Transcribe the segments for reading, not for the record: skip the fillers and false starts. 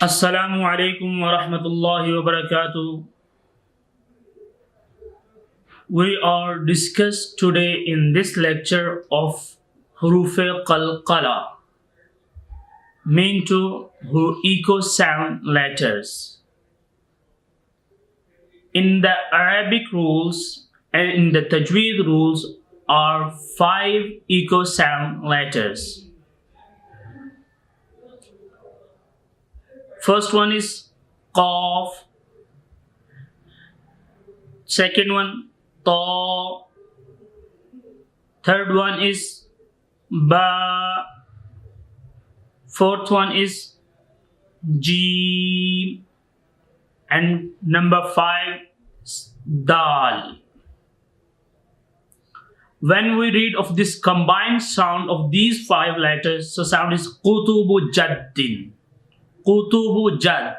Assalamu alaikum wa rahmatullahi wa barakatuh. We are discussed today in this lecture of Haroof Qalqalah, mean to echo sound letters. In the Arabic rules and in the Tajweed rules are 5 echo sound letters. First one is Qaf, second one Ta, third one is Ba, fourth one is Jim, and number 5 Dal. When we read of this combined sound of these 5 letters, so sound is Qutubu Jaddin. Qutubu Jad.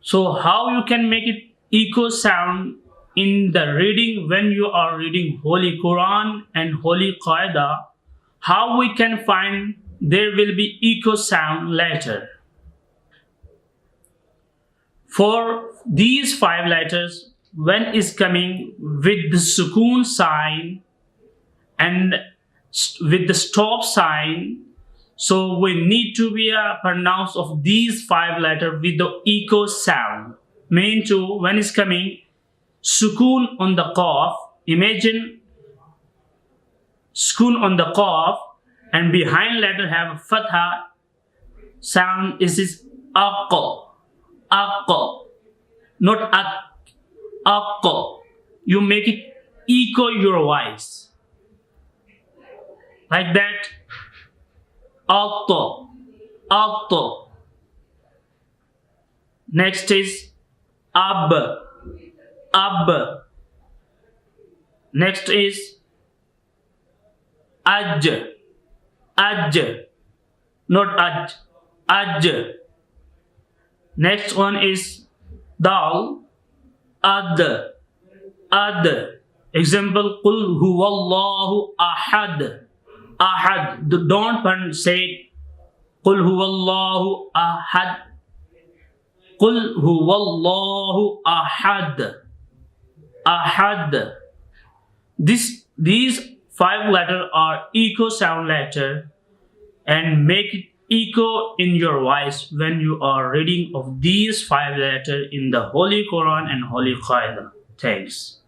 So how you can make it echo sound in the reading when you are reading Holy Quran and Holy Qaeda? How we can find there will be echo sound letter? For these 5 letters, when is coming with the sukoon sign and with the stop sign, so we need to be pronounce of these 5 letters with the echo sound. Mean to when it's coming sukoon on the qaf, imagine sukoon on the qaf and behind letter have fatha sound is aqqa, aqqa, not ak, aqqa. You make it echo your voice like that. Alto, alto. Next is ab, ab. Next is aj, aj, not aj, aj. Next one is dal, ad, ad. Example, Qul huwallahu ahad. Ahad. Don't say Qul huwallahu ahad. Qul huwallahu ahad. Ahad. These 5 letters are echo sound letter and make it echo in your voice when you are reading of these 5 letters in the Holy Quran and Holy Qaeda. Thanks.